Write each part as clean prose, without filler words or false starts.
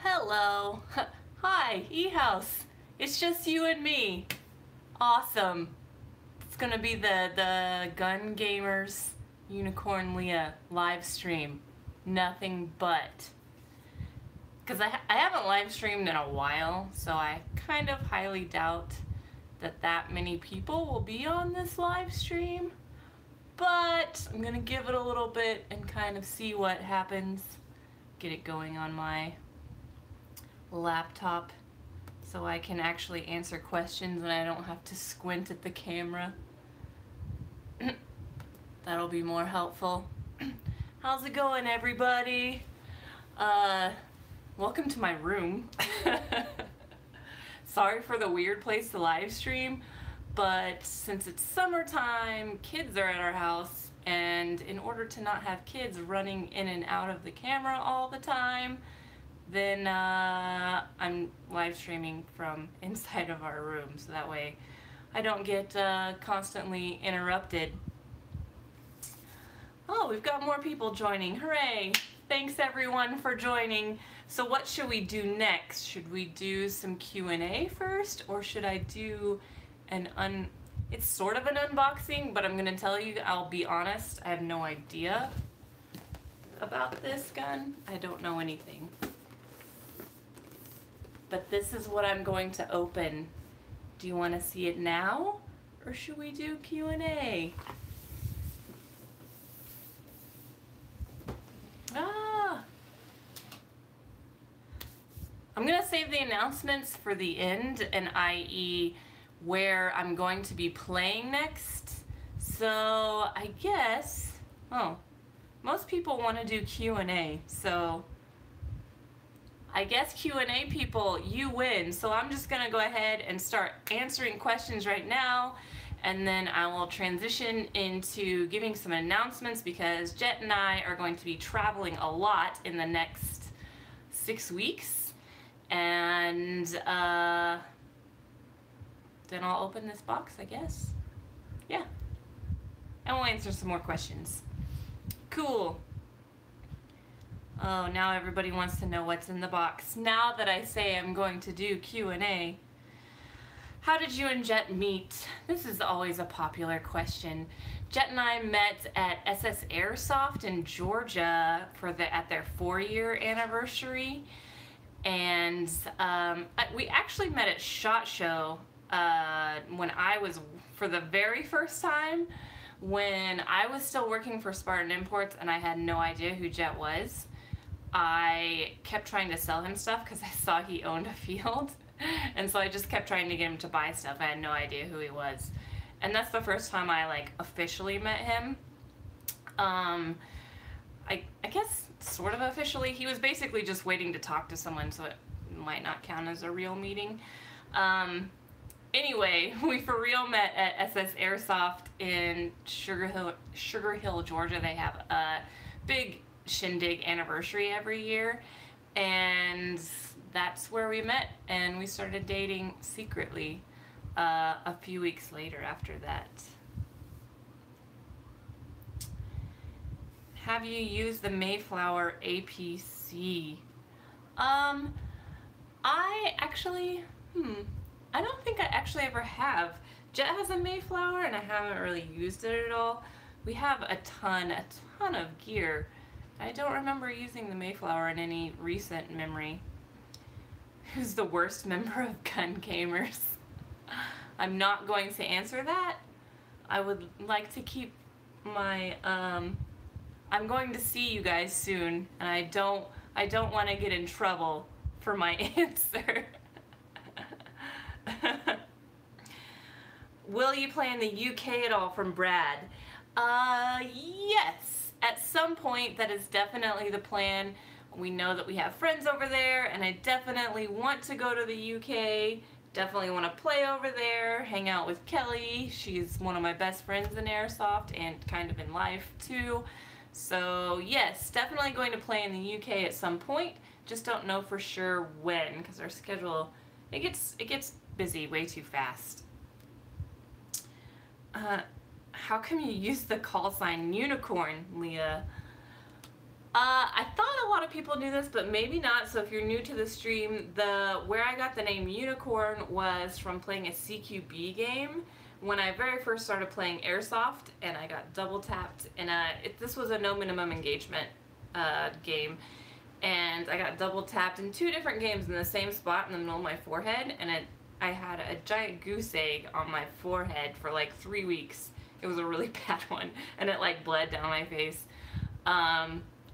Hello. Hi, E-House. It's just you and me. Awesome. It's gonna be the Gun Gamers Unicorn Leah live stream. Nothing but. Because I haven't live streamed in a while, so I kind of highly doubt that many people will be on this live stream. But I'm gonna give it a little bit and kind of see what happens. Get it going on my laptop so I can actually answer questions and I don't have to squint at the camera. That'll be more helpful. How's it going, everybody? Welcome to my room. Sorry for the weird place to live stream, but since it's summertime, kids are at our house, and in order to not have kids running in and out of the camera all the time, then I'm live streaming from inside of our room, so that way I don't get constantly interrupted. Oh, we've got more people joining. Hooray! Thanks everyone for joining. So what should we do next? Should we do some Q&A first, or should I do it's sort of an unboxing, but I'm gonna tell you, I'll be honest, I have no idea about this gun. I don't know anything. But this is what I'm going to open. Do you want to see it now, or should we do Q&A? I'm gonna save the announcements for the end, and i.e. where I'm going to be playing next. So I guess, most people want to do Q&A, so I guess Q&A people, you win. So I'm just gonna go ahead and start answering questions right now, and then I will transition into giving some announcements because Jet and I are going to be traveling a lot in the next 6 weeks. And then I'll open this box, I guess. Yeah. And we'll answer some more questions. Cool. Oh, now everybody wants to know what's in the box. Now that I say I'm going to do Q&A, how did you and Jet meet? This is always a popular question. Jet and I met at SS Airsoft in Georgia at their 4-year anniversary. And we actually met at SHOT Show when I was, for the very first time, when I was still working for Spartan Imports and I had no idea who Jet was. I kept trying to sell him stuff because I saw he owned a field, and so I just kept trying to get him to buy stuff. I had no idea who he was, and that's the first time I officially met him. I guess sort of officially. He was basically just waiting to talk to someone, so it might not count as a real meeting. Anyway, we for real met at SS Airsoft in Sugar Hill, Georgia. They have a big shindig anniversary every year, and that's where we met, and we started dating secretly a few weeks later after that. Have you used the Mayflower APC? I don't think I actually ever have. Jet has a Mayflower and I haven't really used it at all. We have a ton of gear. I don't remember using the Mayflower in any recent memory. Who's the worst member of Gun Gamers? I'm not going to answer that. I would like to keep my, I'm going to see you guys soon, and I don't want to get in trouble for my answer. Will you play in the UK at all, from Brad? Yes. At some point, that is definitely the plan. We know that we have friends over there, and I definitely want to go to the UK. Definitely want to play over there, hang out with Kelly. She's one of my best friends in Airsoft and kind of in life too. So yes, definitely going to play in the UK at some point. Just don't know for sure when, because our schedule, it gets busy way too fast. How come you use the call sign Unicorn, Leah? I thought a lot of people knew this, but maybe not. So if you're new to the stream, where I got the name Unicorn was from playing a CQB game when I very first started playing Airsoft, and I got double tapped. And this was a no minimum engagement game, and I got double tapped in 2 different games in the same spot in the middle of my forehead, and I had a giant goose egg on my forehead for like 3 weeks. It was a really bad one, and it like bled down my face.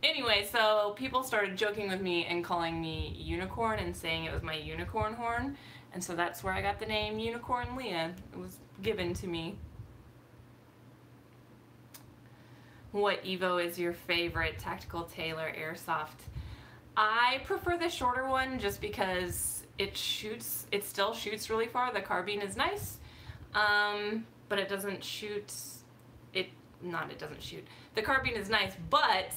Anyway, so people started joking with me and calling me Unicorn and saying it was my unicorn horn, and so that's where I got the name Unicorn Leah. It was given to me. What Evo is your favorite Tactical Tailor Airsoft? I prefer the shorter one just because it still shoots really far. The carbine is nice, but it doesn't shoot, the carbine is nice, but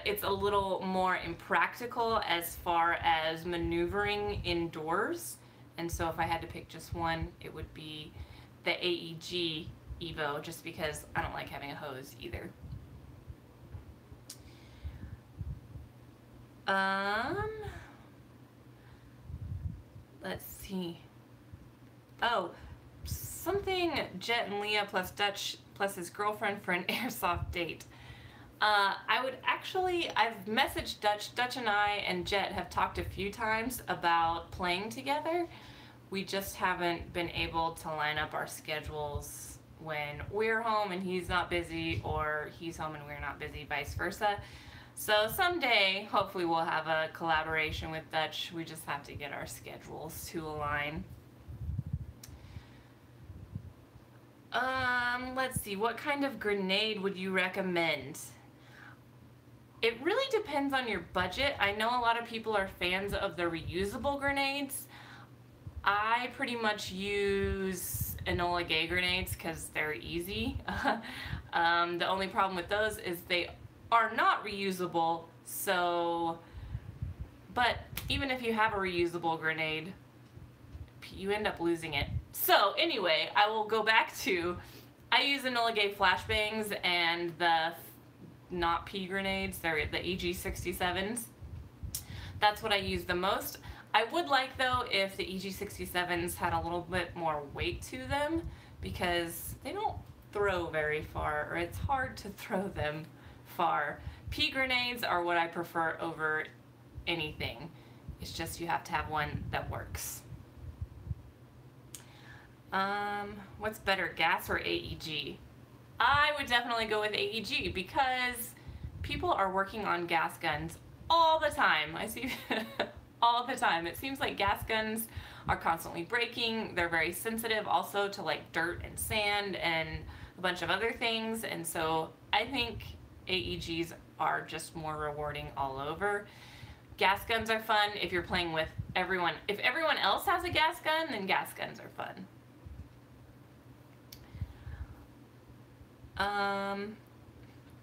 it's a little more impractical as far as maneuvering indoors, and so if I had to pick just one, it would be the AEG Evo, just because I don't like having a hose either. Let's see. Oh, something Jet and Leah plus Dutch plus his girlfriend for an airsoft date. I've messaged Dutch. Dutch and I and Jet have talked a few times about playing together. We just haven't been able to line up our schedules when we're home and he's not busy, or he's home and we're not busy, vice versa. So someday, hopefully we'll have a collaboration with Dutch. We just have to get our schedules to align. Let's see, what kind of grenade would you recommend? It really depends on your budget. I know a lot of people are fans of the reusable grenades. I pretty much use Enola Gay grenades because they're easy. The only problem with those is they are not reusable, but even if you have a reusable grenade, you end up losing it. So anyway, I will go back to, I use Enola Gay flashbangs and the not pea grenades, they're the EG67s. That's what I use the most. I would like, though, if the EG67s had a little bit more weight to them, because they don't throw very far, or it's hard to throw them far. Pea grenades are what I prefer over anything. It's just you have to have one that works. What's better, gas or AEG? I would definitely go with AEG because people are working on gas guns all the time. I see all the time. It seems like gas guns are constantly breaking. They're very sensitive also to like dirt and sand and a bunch of other things, and so I think AEGs are just more rewarding all over. Gas guns are fun if you're playing with everyone. If everyone else has a gas gun, then gas guns are fun.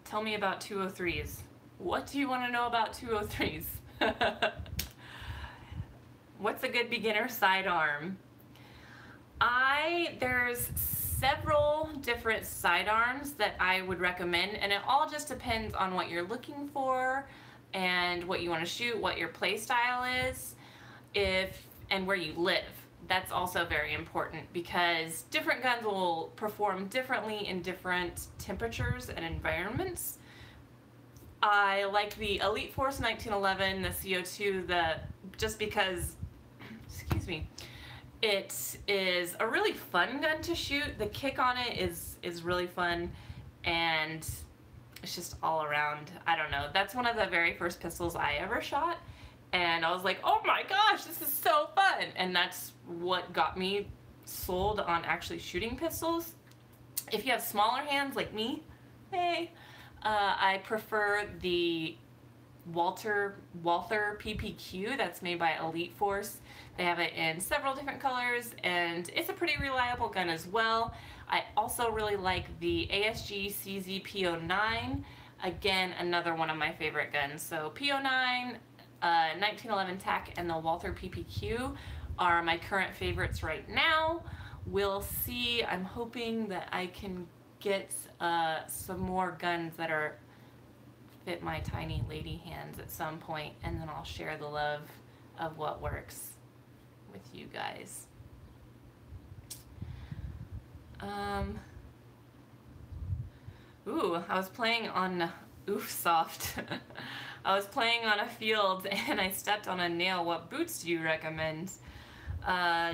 Tell me about 203s. What do you want to know about 203s? What's a good beginner sidearm? There's several different sidearms that I would recommend, and it all just depends on what you're looking for and what you want to shoot, what your play style is, and where you live. That's also very important because different guns will perform differently in different temperatures and environments. I like the Elite Force 1911, the CO2, just because, excuse me, it is a really fun gun to shoot. The kick on it is really fun, and it's just all around, I don't know. That's one of the very first pistols I ever shot, and I was like, oh my gosh, this is so fun, and that's what got me sold on actually shooting pistols. If you have smaller hands like me, hey, I prefer the Walther PPQ that's made by Elite Force. They have it in several different colors, and it's a pretty reliable gun as well. I also really like the ASG CZ P09. Again, another one of my favorite guns. So P09, 1911 TAC, and the Walther PPQ are my current favorites right now. We'll see. I'm hoping that I can get some more guns that are fit my tiny lady hands at some point, and then I'll share the love of what works with you guys. Ooh, I was playing on Oofsoft. I was playing on a field and I stepped on a nail. What boots do you recommend? Yeah,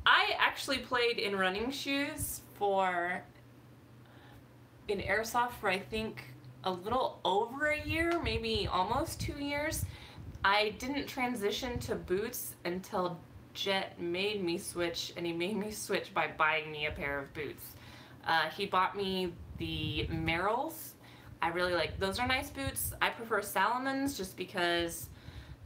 I actually played in running shoes in Airsoft for I think a little over a year, maybe almost 2 years. I didn't transition to boots until Jet made me switch, and he made me switch by buying me a pair of boots. He bought me the Merrells. I really like, those are nice boots. I prefer Salomons just because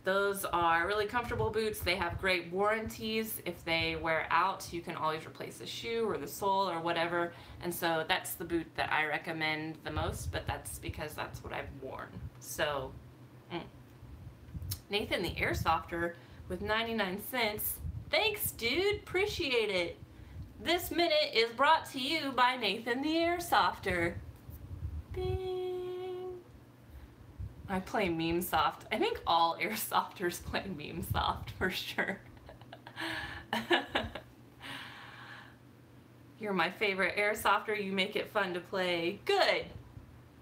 those are really comfortable boots. They have great warranties. If they wear out, you can always replace the shoe or the sole or whatever. And so that's the boot that I recommend the most, but that's because that's what I've worn. So, Nathan the Airsofter with 99 cents. Thanks, dude. Appreciate it. This minute is brought to you by Nathan the Airsofter. Bing. I play MemeSoft. I think all Airsofters play MemeSoft for sure. You're my favorite Airsofter. You make it fun to play. Good.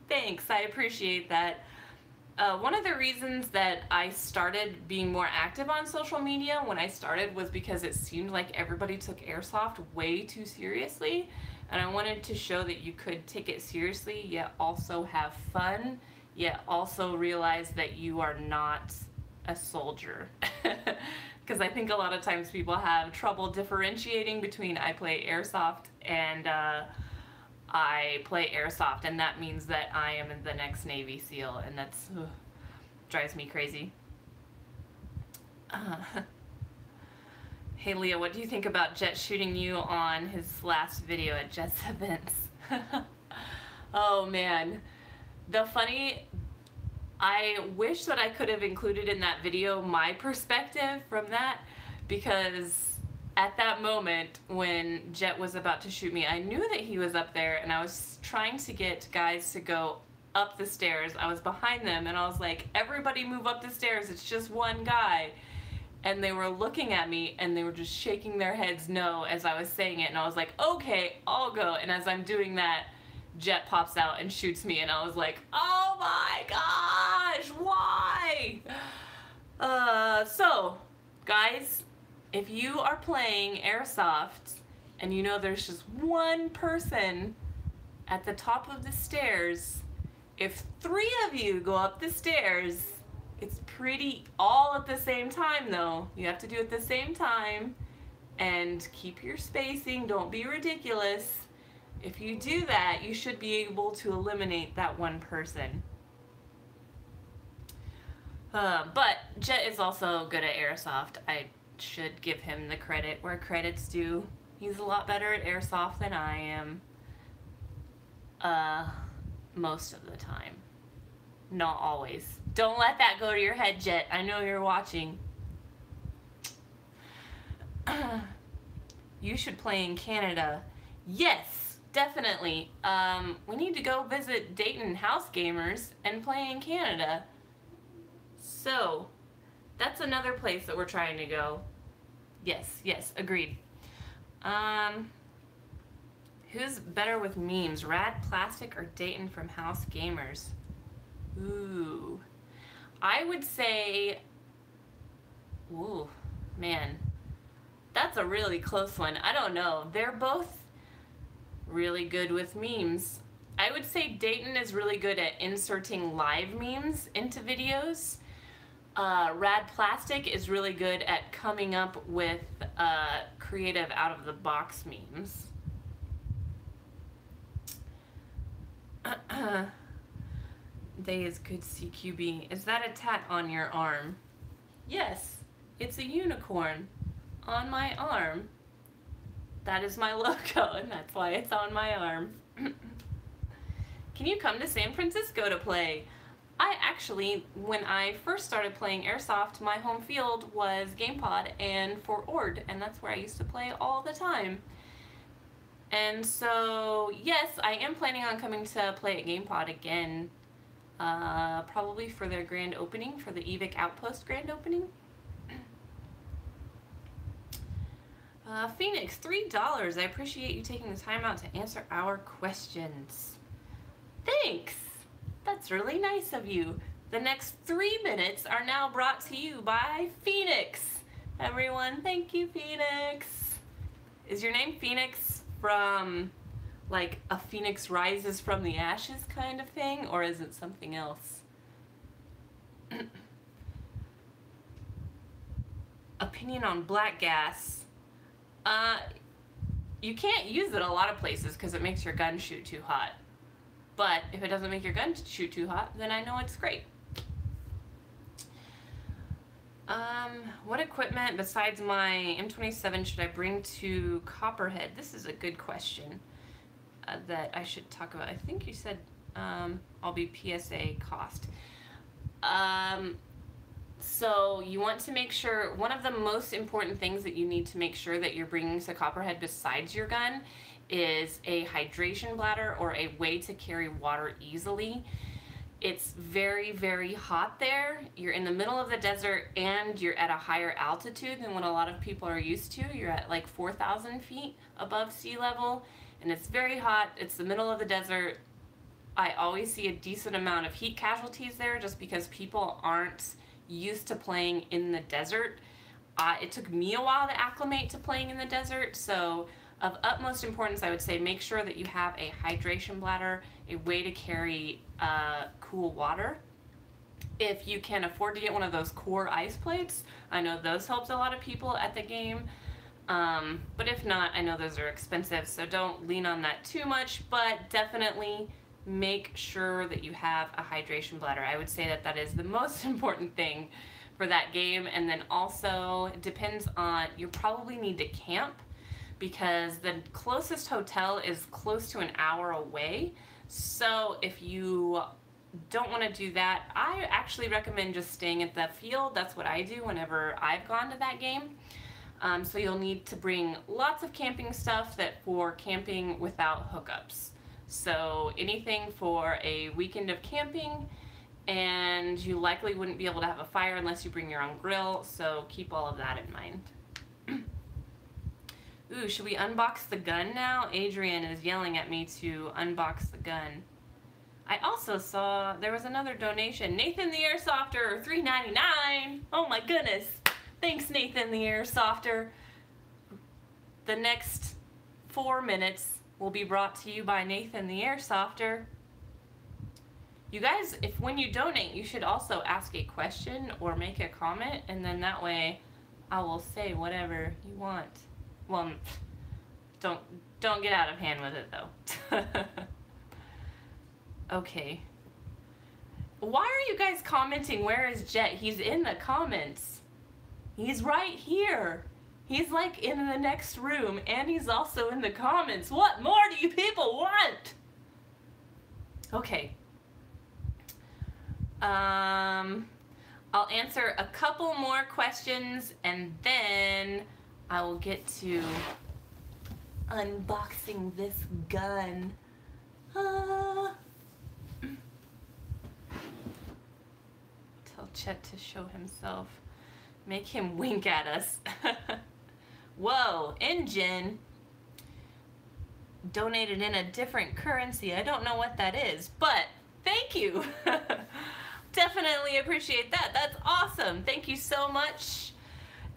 Thanks. I appreciate that. One of the reasons that I started being more active on social media when I started was because it seemed like everybody took Airsoft way too seriously, and I wanted to show that you could take it seriously yet also have fun, yet also realize that you are not a soldier. Because I think a lot of times people have trouble differentiating between I play Airsoft and I play Airsoft, and that means that I am the next Navy SEAL, and that's drives me crazy. Hey Leah, what do you think about Jet shooting you on his last video at Jet's events? Oh man, I wish that I could have included in that video my perspective from that, because at that moment when Jet was about to shoot me, I knew that he was up there, and I was trying to get guys to go up the stairs. I was behind them and I was like, everybody move up the stairs, it's just one guy. And they were looking at me and they were just shaking their heads no as I was saying it, and I was like, okay, I'll go. And as I'm doing that, Jet pops out and shoots me, and I was like, oh my gosh, why? So guys, if you are playing Airsoft and you know there's just one person at the top of the stairs, if 3 of you go up the stairs, it's pretty all at the same time though. You have to do it at the same time and keep your spacing, don't be ridiculous. If you do that, you should be able to eliminate that one person. But Jet is also good at Airsoft. I should give him the credit where credit's due. He's a lot better at Airsoft than I am. Most of the time. Not always. Don't let that go to your head, Jet. I know you're watching. You should play in Canada. Yes, definitely. We need to go visit Dayton House Gamers and play in Canada. So, that's another place that we're trying to go. Yes, yes, agreed. Who's better with memes, Rad Plastic or Dayton from House Gamers? Ooh. I would say, ooh, man, that's a really close one. I don't know. They're both really good with memes. I would say Dayton is really good at inserting live memes into videos. Rad Plastic is really good at coming up with creative out-of-the-box memes. They is good CQB. Is that a tat on your arm? Yes, it's a unicorn on my arm. That is my logo, and that's why it's on my arm. Can you come to San Francisco to play? I actually, when I first started playing Airsoft, my home field was GamePod and Fort Ord, and that's where I used to play all the time. And so, yes, I am planning on coming to play at GamePod again probably for their grand opening, for the Evic Outpost grand opening. Phoenix, $3. I appreciate you taking the time out to answer our questions. Thanks! That's really nice of you. The next 3 minutes are now brought to you by Phoenix. Everyone, thank you, Phoenix. Is your name Phoenix from like a phoenix rises from the ashes kind of thing, or is it something else? Opinion on black gas. You can't use it a lot of places because it makes your gun shoot too hot. But if it doesn't make your gun shoot too hot, then I know it's great. What equipment besides my M27 should I bring to Copperhead? This is a good question that I should talk about. I think you said I'll be PSA cost. So you want to make sure, one of the most important things that you need to make sure that you're bringing to Copperhead besides your gun is a hydration bladder or a way to carry water easily. It's very, very hot there. You're in the middle of the desert and you're at a higher altitude than what a lot of people are used to. You're at like 4,000 feet above sea level and it's very hot. It's the middle of the desert. I always see a decent amount of heat casualties there just because people aren't used to playing in the desert. It took me a while to acclimate to playing in the desert, so of utmost importance, I would say make sure that you have a hydration bladder, a way to carry cool water. If you can afford to get one of those core ice plates, I know those helped a lot of people at the game. But if not, I know those are expensive, so don't lean on that too much, but definitely make sure that you have a hydration bladder. I would say that that is the most important thing for that game. And then also, it depends on, you probably need to camp because the closest hotel is close to an hour away. So if you don't want to do that, I actually recommend just staying at the field. That's what I do whenever I've gone to that game. So you'll need to bring lots of camping stuff that for camping without hookups. So anything for a weekend of camping, and you likely wouldn't be able to have a fire unless you bring your own grill, so keep all of that in mind. Ooh, should we unbox the gun now? Adrian is yelling at me to unbox the gun. I also saw there was another donation. Nathan the Airsofter, $3.99. Oh my goodness. Thanks, Nathan the Airsofter. The next 4 minutes will be brought to you by Nathan the Airsofter. You guys, if when you donate, you should also ask a question or make a comment, and then that way I will say whatever you want. Well, don't get out of hand with it though. Okay. Why are you guys commenting? Where is Jet? He's in the comments. He's right here. He's like in the next room, and he's also in the comments. What more do you people want? Okay. I'll answer a couple more questions, and then I will get to unboxing this gun. Tell Chet to show himself. Make him wink at us. Whoa, Engine donated in a different currency. I don't know what that is, but thank you. Definitely appreciate that. That's awesome. Thank you so much.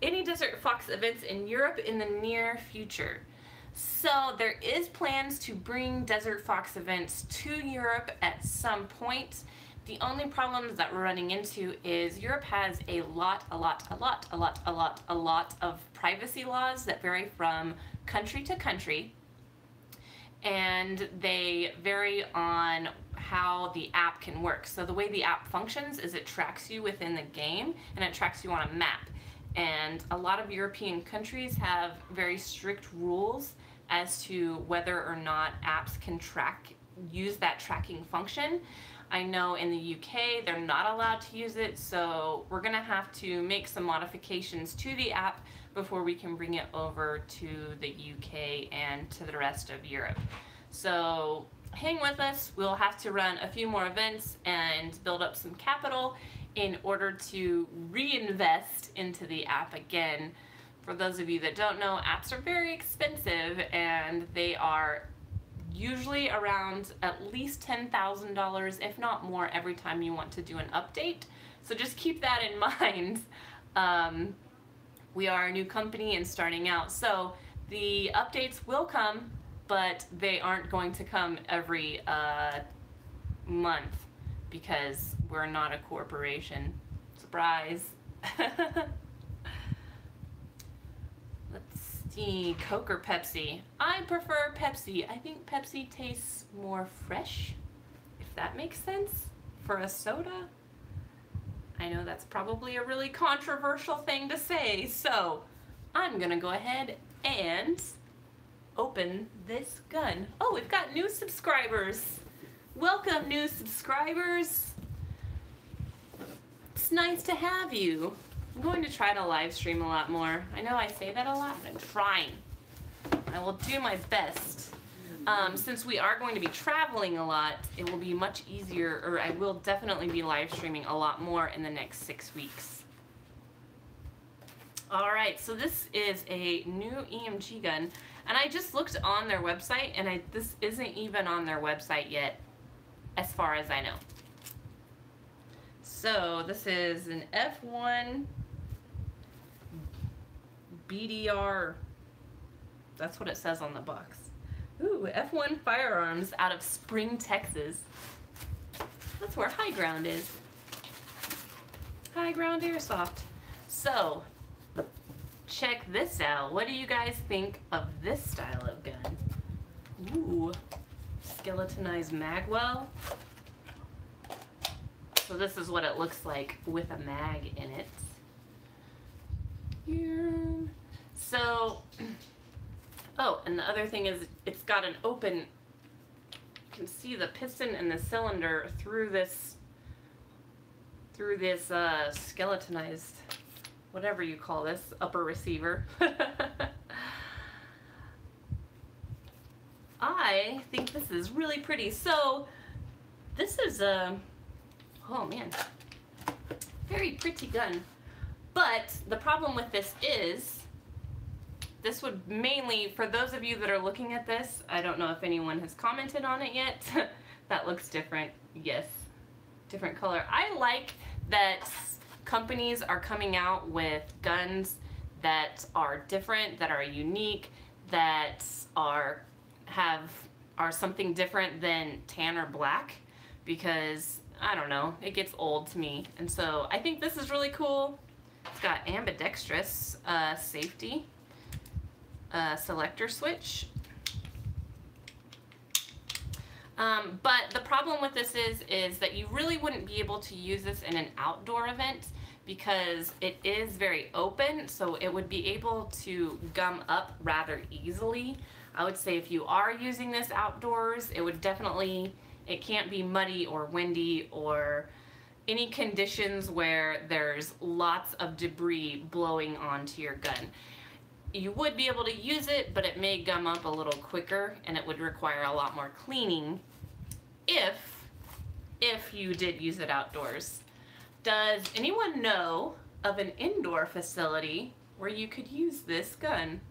Any Desert Fox events in Europe in the near future? So there is plans to bring Desert Fox events to Europe at some point. The only problems that we're running into is Europe has a lot of privacy laws that vary from country to country, and they vary on how the app can work. So the way the app functions is it tracks you within the game, and it tracks you on a map. And a lot of European countries have very strict rules as to whether or not apps can use that tracking function. I know in the UK they're not allowed to use it, so we're gonna have to make some modifications to the app before we can bring it over to the UK and to the rest of Europe. So hang with us. We'll have to run a few more events and build up some capital in order to reinvest into the app again. For those of you that don't know, apps are very expensive, and they are usually around at least $10,000, if not more, every time you want to do an update. So just keep that in mind. We are a new company and starting out, so the updates will come, but they aren't going to come every month because we're not a corporation. Surprise. Let's see, Coke or Pepsi? I prefer Pepsi. I think Pepsi tastes more fresh, if that makes sense, for a soda. I know that's probably a really controversial thing to say, so I'm gonna go ahead and open this gun. Oh, we've got new subscribers. Welcome, new subscribers. It's nice to have you. I'm going to try to live stream a lot more. I know I say that a lot, but I'm trying. I will do my best. Since we are going to be traveling a lot, it will be much easier, or I will definitely be live streaming a lot more in the next 6 weeks. Alright, so this is a new EMG gun, and I just looked on their website, and this isn't even on their website yet, as far as I know. So this is an F1 BDR. That's what it says on the box. Ooh, F1 Firearms out of Spring, Texas. That's where High Ground is. High Ground Airsoft. So, check this out. What do you guys think of this style of gun? Ooh, skeletonized magwell. So this is what it looks like with a mag in it. Here. So, oh, and the other thing is it's got an open, you can see the piston and the cylinder through this skeletonized, whatever you call this, upper receiver. I think this is really pretty. So this is a, oh man, very pretty gun. But the problem with this is, this would mainly, for those of you that are looking at this, I don't know if anyone has commented on it yet. That looks different. Yes, different color. I like that companies are coming out with guns that are different, that are unique, that are something different than tan or black, because I don't know, it gets old to me. And so I think this is really cool. It's got ambidextrous safety. Selector switch. But the problem with this is that you really wouldn't be able to use this in an outdoor event because it is very open, so it would be able to gum up rather easily. I would say if you are using this outdoors, it can't be muddy or windy or any conditions where there's lots of debris blowing onto your gun. You would be able to use it, but it may gum up a little quicker, and it would require a lot more cleaning if you did use it outdoors. Does anyone know of an indoor facility where you could use this gun?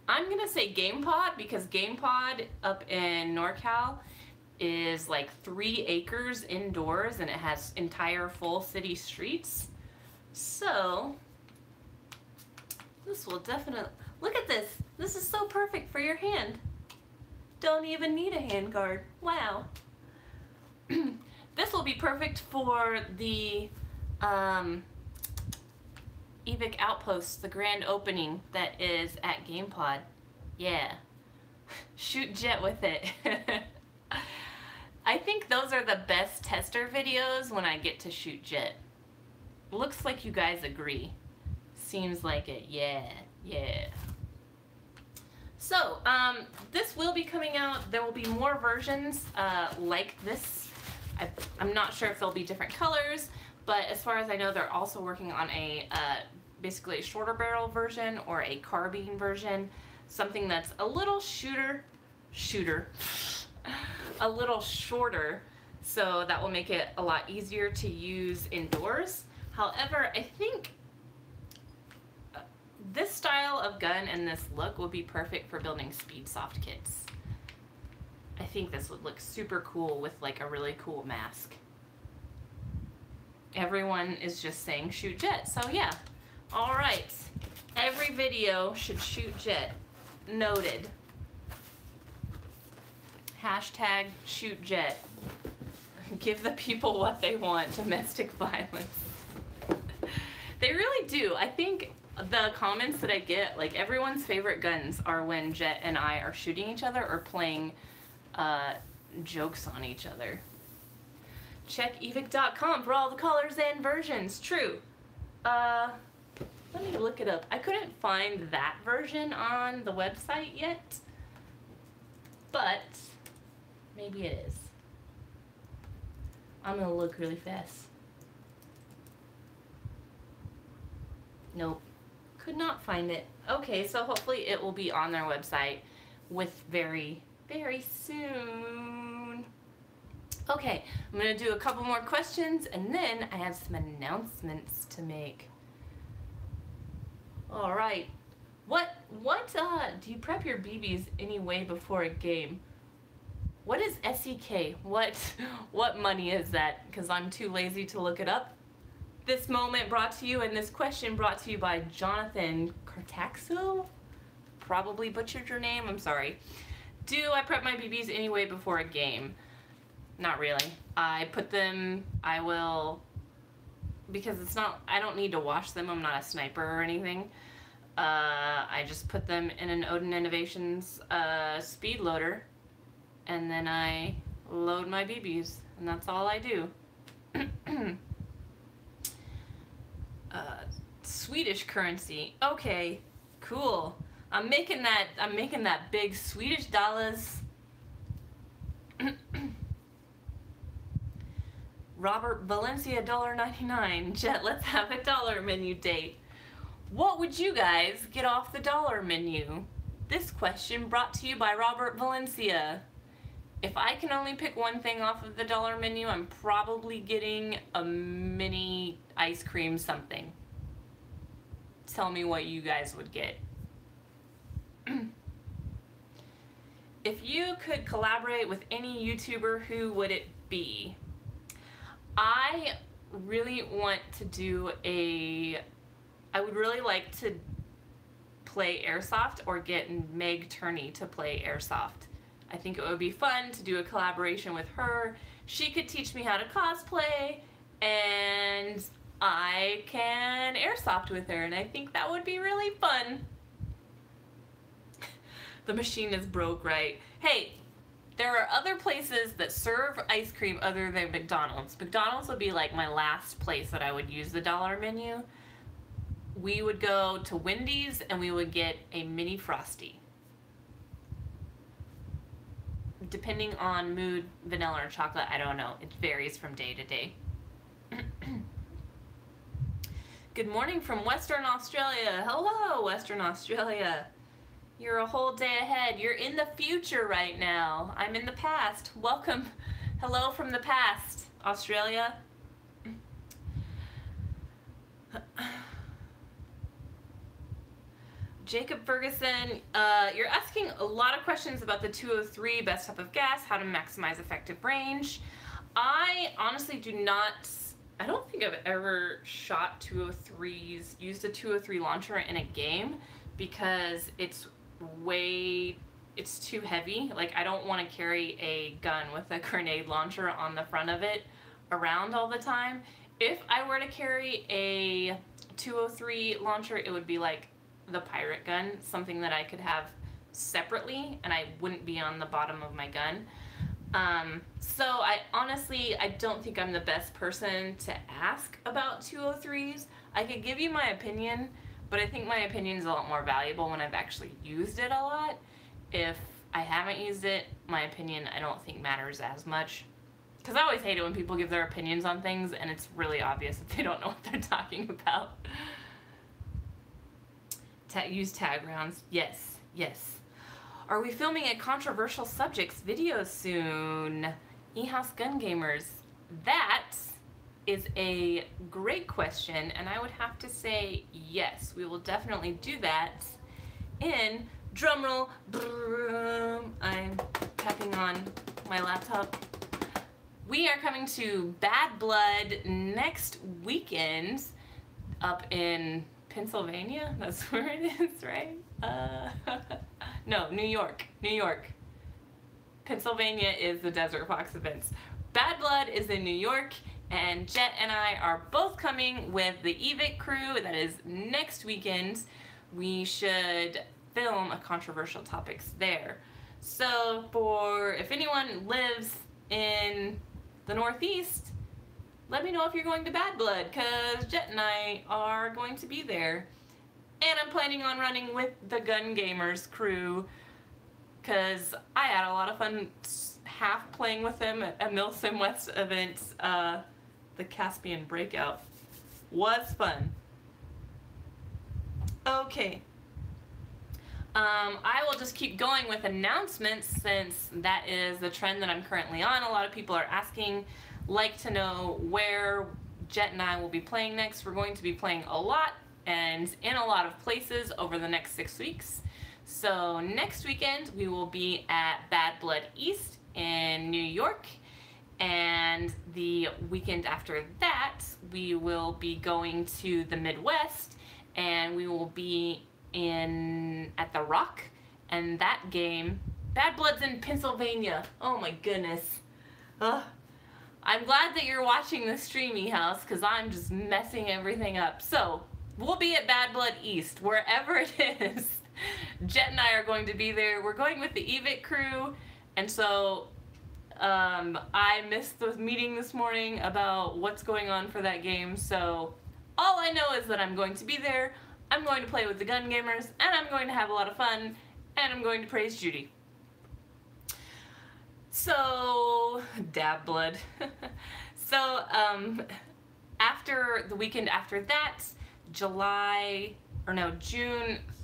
I'm gonna say GamePod, because GamePod up in NorCal is like 3 acres indoors, and it has entire full city streets. So this will definitely, look at this. This is so perfect for your hand. Don't even need a hand guard. Wow. This will be perfect for the Evic Outpost, the grand opening that is at GamePod. Yeah. Shoot jet with it. I think those are the best tester videos when I get to shoot jet. Looks like you guys agree. Seems like it. Yeah, yeah. So, this will be coming out. There will be more versions like this. I'm not sure if there'll be different colors, but as far as I know, they're also working on a basically a shorter barrel version or a carbine version, something that's a little shooter, a little shorter, so that will make it a lot easier to use indoors. However, I think this style of gun and this look will be perfect for building speed soft kits. I think this would look super cool with like a really cool mask. Everyone is just saying shoot jet, so yeah. All right, every video should shoot jet. Noted. Hashtag shoot jet. Give the people what they want, domestic violence. They really do. I think the comments that I get, like everyone's favorite guns are when Jet and I are shooting each other or playing jokes on each other. Check evic.com for all the colors and versions. True. Let me look it up. I couldn't find that version on the website yet, but maybe it is. I'm gonna look really fast. Nope. Could not find it. Okay, so hopefully it will be on their website with very, very soon. Okay, I'm gonna do a couple more questions and then I have some announcements to make. All right, what do you prep your BBs anyway before a game? What is SEK? What money is that? Because I'm too lazy to look it up. This moment brought to you and this question brought to you by Jonathan Cartaxo. Probably butchered your name, I'm sorry. Do I prep my BBs anyway before a game? Not really. I will, because it's not, I don't need to wash them, I'm not a sniper or anything. I just put them in an Odin Innovations speed loader, and then I load my BBs, and that's all I do. Swedish currency. Okay, cool. I'm making that big Swedish dollars. Robert Valencia $1.99. Jet, let's have a dollar menu date. What would you guys get off the dollar menu? This question brought to you by Robert Valencia. If I can only pick one thing off of the dollar menu, I'm probably getting a mini ice cream something. Tell me what you guys would get. If you could collaborate with any YouTuber, who would it be? I really want to do I would really like to play Airsoft or get Meg Turney to play Airsoft. I think it would be fun to do a collaboration with her. She could teach me how to cosplay and I can Airsoft with her, and I think that would be really fun. The machine is broke, right? Hey, there are other places that serve ice cream other than McDonald's. McDonald's would be like my last place that I would use the dollar menu. We would go to Wendy's and we would get a mini Frosty. Depending on mood, vanilla or chocolate, I don't know. It varies from day to day. Good morning from Western Australia. Hello, Western Australia. You're a whole day ahead. You're in the future right now. I'm in the past. Welcome. Hello from the past, Australia. Jacob Ferguson, you're asking a lot of questions about the 203 best type of gas, how to maximize effective range. I honestly I don't think I've ever shot 203s, used a 203 launcher in a game because it's too heavy. Like, I don't want to carry a gun with a grenade launcher on the front of it around all the time. If I were to carry a 203 launcher, it would be like the pirate gun, something that I could have separately and I wouldn't be on the bottom of my gun. So I don't think I'm the best person to ask about 203s. I could give you my opinion, but I think my opinion is a lot more valuable when I've actually used it a lot. If I haven't used it, my opinion I don't think matters as much. Because I always hate it when people give their opinions on things and it's really obvious that they don't know what they're talking about. Use tag rounds. Yes, yes. Are we filming a controversial subjects video soon? eHouse Gun Gamers. That is a great question, and I would have to say yes, we will definitely do that in, drumroll, I'm tapping on my laptop. We are coming to Bad Blood next weekend up in Pennsylvania. That's where it is, right? No, New York. New York. Pennsylvania is the Desert Fox events. Bad Blood is in New York, and Jet and I are both coming with the EVIC crew. That is next weekend. We should film a controversial topics there. So if anyone lives in the Northeast, let me know if you're going to Bad Blood, because Jet and I are going to be there. And I'm planning on running with the Gun Gamers crew, because I had a lot of fun half playing with them at Milsim West events. The Caspian Breakout was fun. Okay. I will just keep going with announcements, since that is the trend that I'm currently on. A lot of people are asking, like to know where Jet and I will be playing next. We're going to be playing a lot and in a lot of places over the next 6 weeks. So next weekend we will be at Bad Blood East in New York, and the weekend after that we will be going to the Midwest, and we will be at the Rock, and that game, Bad Blood's in Pennsylvania. Oh my goodness. Ugh. I'm glad that you're watching the stream, eHouse, because I'm just messing everything up. So we'll be at Bad Blood East, wherever it is. Jet and I are going to be there. We're going with the EVIC crew, and so I missed the meeting this morning about what's going on for that game. So all I know is that I'm going to be there. I'm going to play with the Gun Gamers, and I'm going to have a lot of fun, and I'm going to praise Judy. So, Dab Blood. So, after the weekend after that, June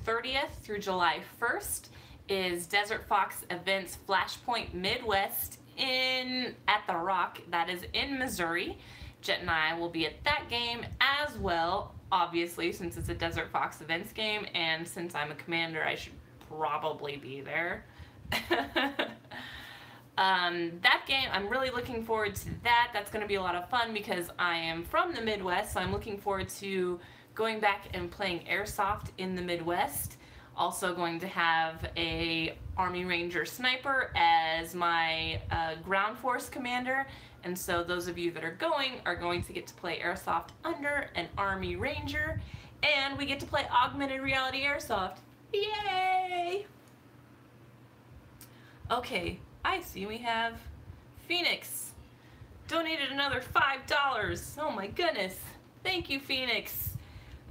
30th through July 1st is Desert Fox Events Flashpoint Midwest at the Rock. That is in Missouri. Jet and I will be at that game as well, obviously, since it's a Desert Fox Events game, and since I'm a commander, I should probably be there. That game, I'm really looking forward to that. That's going to be a lot of fun because I am from the Midwest, so I'm looking forward to going back and playing Airsoft in the Midwest. Also going to have a Army Ranger sniper as my ground force commander, and so those of you that are going to get to play Airsoft under an Army Ranger, and we get to play augmented reality Airsoft. Yay! Okay, I see we have Phoenix donated another $5. Oh my goodness. Thank you, Phoenix.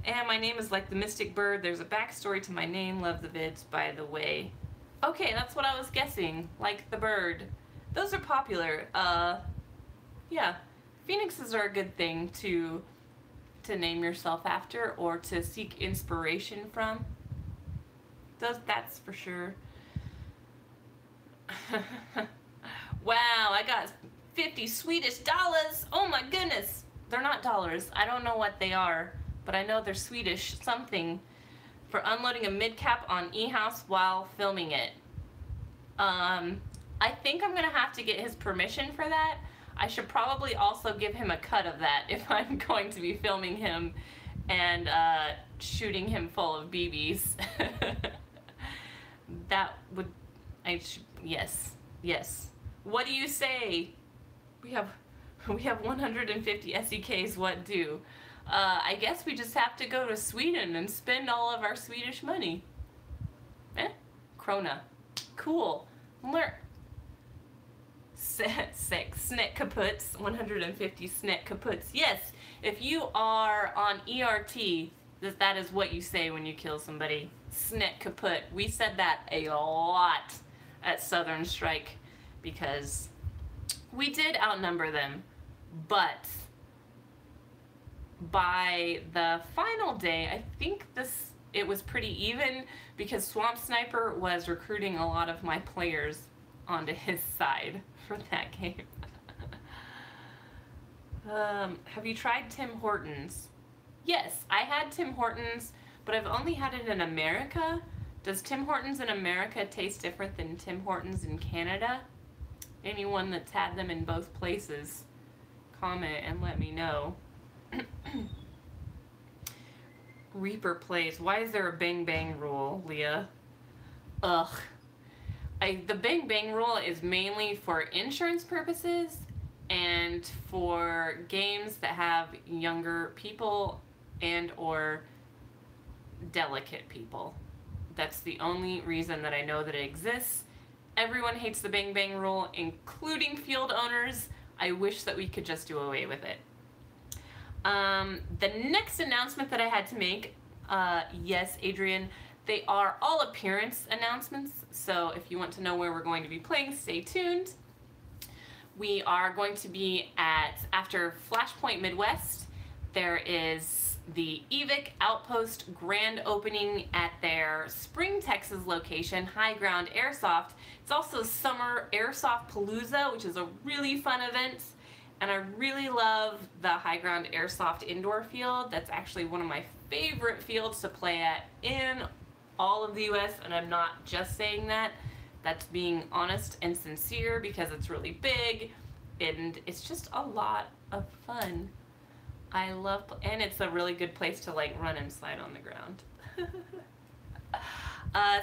And my name is like the Mystic Bird. There's a backstory to my name. Love the vids, by the way. Okay, that's what I was guessing. Like the bird. Those are popular. Yeah. Phoenixes are a good thing to name yourself after or to seek inspiration from. That's for sure. Wow, I got 50 Swedish dollars. Oh my goodness. They're not dollars. I don't know what they are, but I know they're Swedish something, for unloading a mid-cap on eHouse while filming it. I think I'm gonna have to get his permission for that. I should probably also give him a cut of that if I'm going to be filming him and shooting him full of BBs. That would, yes, yes. What do you say? We have 150 SEKs, what do? I guess we just have to go to Sweden and spend all of our Swedish money. Krona. Cool. Snet kaputs. 150 snet kaputs. Yes, if you are on ERT, that is what you say when you kill somebody. Snet kaput. We said that a lot at Southern Strike because we did outnumber them, but by the final day, I think it was pretty even because Swamp Sniper was recruiting a lot of my players onto his side for that game. Have you tried Tim Hortons? Yes, I had Tim Hortons, but I've only had it in America. Does Tim Hortons in America taste different than Tim Hortons in Canada? Anyone that's had them in both places, comment and let me know. Reaper plays. Why is there a bang bang rule, Leah? Ugh. The bang bang rule is mainly for insurance purposes and for games that have younger people and or delicate people. That's the only reason that I know that it exists. Everyone hates the bang bang rule, including field owners. I wish that we could just do away with it. The next announcement that I had to make, yes, Adrian, they are all appearance announcements. So if you want to know where we're going to be playing, stay tuned. We are going to be after Flashpoint Midwest, there is the EVIC Outpost grand opening at their Spring, Texas location, High Ground Airsoft. It's also Summer Airsoft Palooza, which is a really fun event. And I really love the High Ground Airsoft indoor field. That's actually one of my favorite fields to play at in all of the US, and I'm not just saying that. That's being honest and sincere because it's really big and it's just a lot of fun. I love, and it's a really good place to like run and slide on the ground.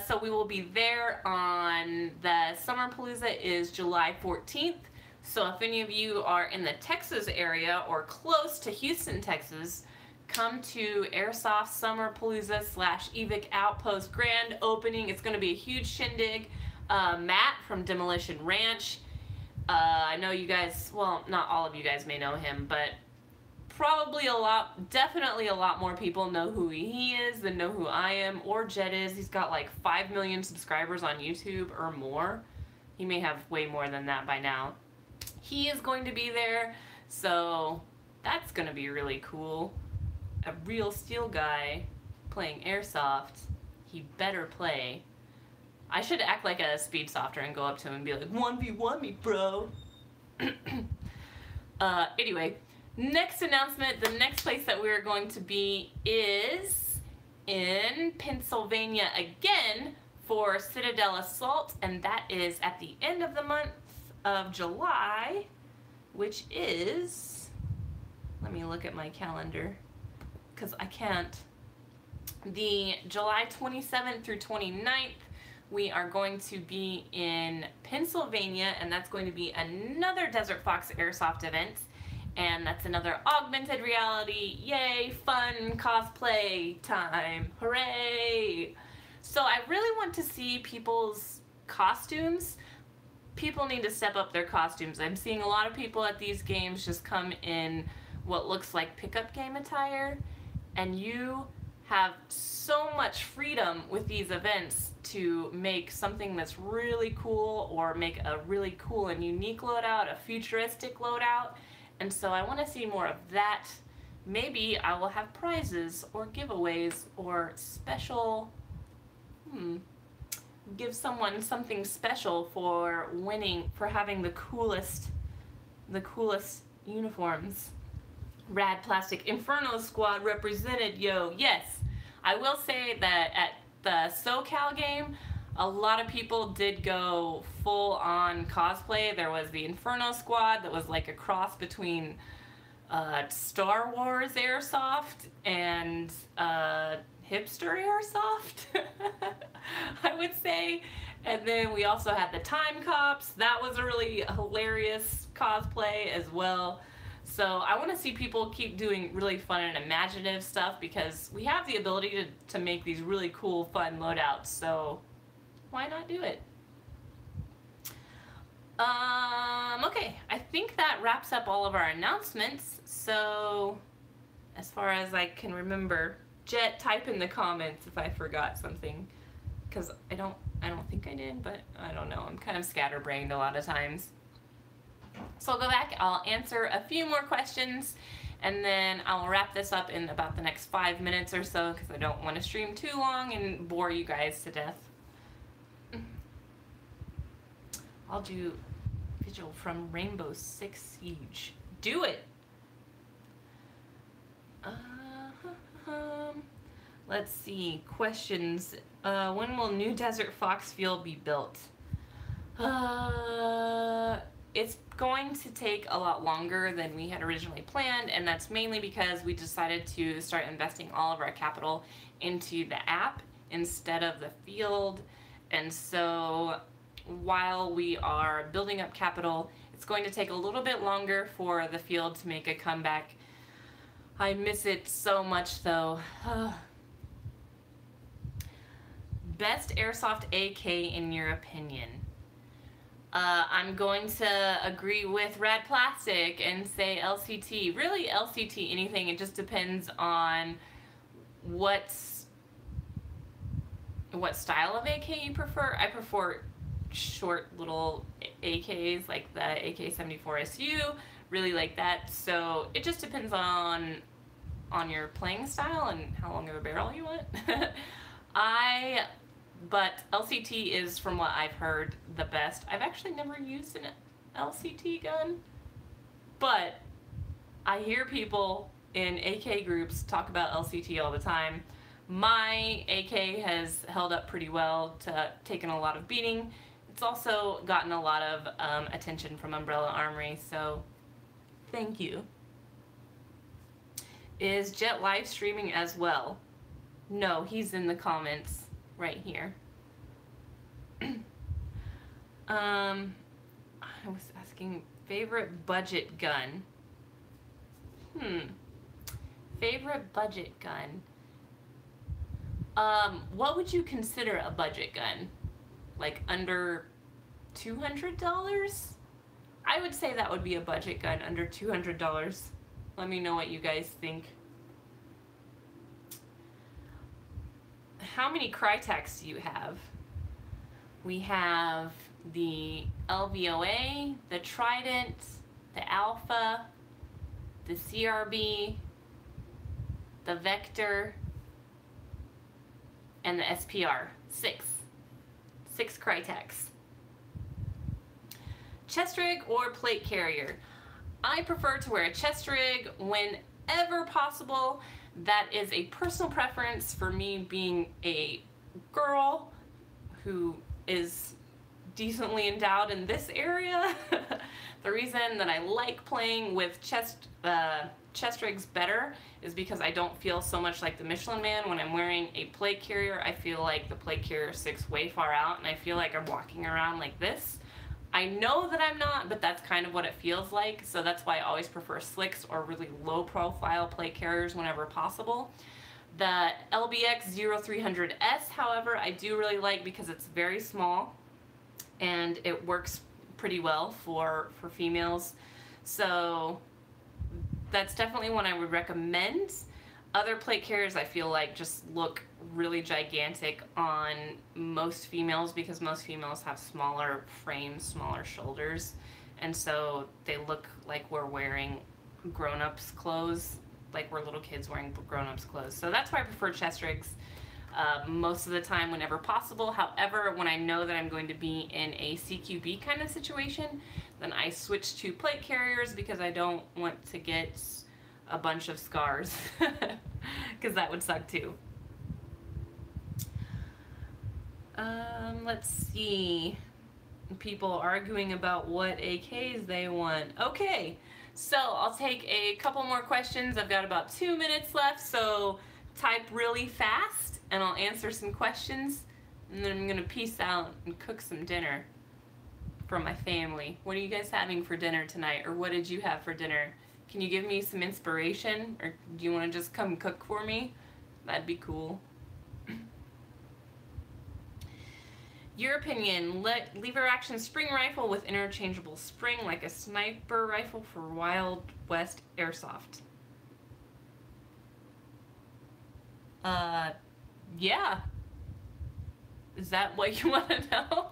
So we will be there on the Summer Palooza is July 14th. So if any of you are in the Texas area or close to Houston, Texas, come to Airsoft Summer Palooza / EVIC Outpost grand opening. It's going to be a huge shindig. Matt from Demolition Ranch. I know you guys, well, not all of you guys may know him, but probably definitely a lot more people know who he is than know who I am or Jed is. He's got like 5 million subscribers on YouTube or more. He may have way more than that by now. He is going to be there, so that's going to be really cool. A real steel guy playing airsoft. He better play. I should act like a speed softer and go up to him and be like, 1v1 me, bro. Anyway, next announcement, the next place that we're going to be is in Pennsylvania again for Citadel Assault, and that is at the end of the month of July, which is, let me look at my calendar, because I can't. The July 27th through 29th, we are going to be in Pennsylvania, and that's going to be another Desert Fox Airsoft event, and that's another augmented reality, yay, fun cosplay time, hooray! So I really want to see people's costumes. People need to step up their costumes. I'm seeing a lot of people at these games just come in what looks like pickup game attire, and you have so much freedom with these events to make something that's really cool or make a really cool and unique loadout, a futuristic loadout, and so I want to see more of that. Maybe I will have prizes or giveaways or special, give someone something special for winning, for having the coolest uniforms. Rad Plastic Inferno Squad represented, yo. Yes, I will say that at the SoCal game, a lot of people did go full on cosplay. There was the Inferno Squad that was like a cross between Star Wars Airsoft and hipster Airsoft, I would say. And then we also had the Time Cops. That was a really hilarious cosplay as well. So I want to see people keep doing really fun and imaginative stuff because we have the ability to make these really cool, fun loadouts. So why not do it? Okay, I think that wraps up all of our announcements. So as far as I can remember, Jet, type in the comments if I forgot something, because I don't think I did, but I don't know. I'm kind of scatterbrained a lot of times. So I'll go back, I'll answer a few more questions, and then I'll wrap this up in about the next 5 minutes or so because I don't want to stream too long and bore you guys to death. I'll do Vigil from Rainbow Six Siege. Do it! Let's see. Questions. When will New Desert Fox Field be built? It's going to take a lot longer than we had originally planned, and that's mainly because we decided to start investing all of our capital into the app instead of the field. And so while we are building up capital, it's going to take a little bit longer for the field to make a comeback. I miss it so much though. Best airsoft AK in your opinion? I'm going to agree with Rad Plastic and say LCT. Really, LCT anything. It just depends on what style of AK you prefer. I prefer short little AKs like the AK-74SU. Really like that. So it just depends on your playing style and how long of a barrel you want. But LCT is, from what I've heard, the best. I've actually never used an LCT gun, but I hear people in AK groups talk about LCT all the time. My AK has held up pretty well, taken a lot of beating. It's also gotten a lot of attention from Umbrella Armory, so thank you. Is Jet live streaming as well? No, he's in the comments right here. I was asking favorite budget gun. Favorite budget gun. What would you consider a budget gun? Like under $200? I would say that would be a budget gun under $200. Let me know what you guys think. How many Crytacs do you have? We have the LVOA, the Trident, the Alpha, the CRB, the Vector, and the SPR. Six Crytacs. Chest rig or plate carrier? I prefer to wear a chest rig whenever possible. That is a personal preference for me, being a girl who is decently endowed in this area. The reason that I like playing with chest rigs better is because I don't feel so much like the Michelin Man. When I'm wearing a plate carrier, I feel like the plate carrier sticks way far out, and I feel like I'm walking around like this. I know that I'm not, but that's kind of what it feels like, so that's why I always prefer slicks or really low profile plate carriers whenever possible. The LBX 0300S, however, I do really like because it's very small and it works pretty well for females. So that's definitely one I would recommend. Other plate carriers I feel like just look really gigantic on most females because most females have smaller frames, smaller shoulders, and so they look like we're wearing grown-ups clothes, like we're little kids wearing grown-ups clothes. So that's why I prefer chest rigs most of the time whenever possible. However, when I know that I'm going to be in a CQB kind of situation, then I switch to plate carriers because I don't want to get a bunch of scars because that would suck too. Let's see. People arguing about what AKs they want. Okay, so I'll take a couple more questions. I've got about 2 minutes left, so type really fast and I'll answer some questions, and then I'm gonna peace out and cook some dinner for my family. What are you guys having for dinner tonight, or what did you have for dinner? Can you give me some inspiration, or do you want to just come cook for me? That'd be cool. Your opinion, lever action spring rifle with interchangeable spring like a sniper rifle for Wild West Airsoft. Yeah. Is that what you want to know?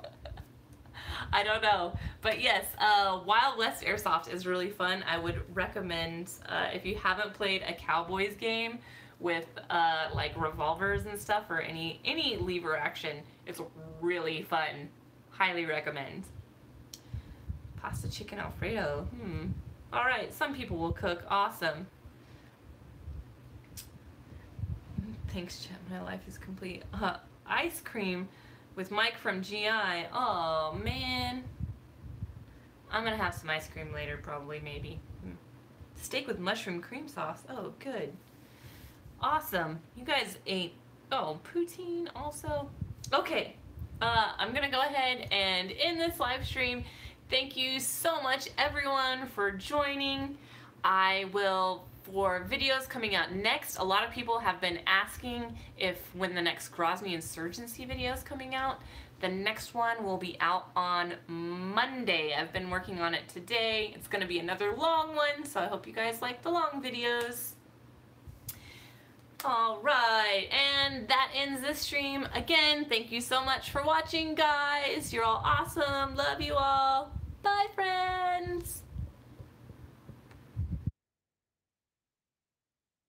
I don't know. But yes, Wild West Airsoft is really fun. I would recommend, if you haven't played a Cowboys game with like revolvers and stuff, or any lever action, it's really fun. Highly recommend. Pasta chicken Alfredo. Alright, some people will cook. Awesome. Thanks, Chet. My life is complete. Ice cream with Mike from GI. Oh, man. I'm gonna have some ice cream later, probably, maybe. Steak with mushroom cream sauce. Oh, good. Awesome. You guys ate, poutine also? Okay. I'm gonna go ahead and end this live stream. Thank you so much, everyone, for joining. I will, for videos coming out next, a lot of people have been asking when the next Grozny Insurgency video is coming out. The next one will be out on Monday. I've been working on it today. It's going to be another long one, so I hope you guys like the long videos. Alright, and that ends this stream. Again, thank you so much for watching, guys. You're all awesome. Love you all. Bye, friends.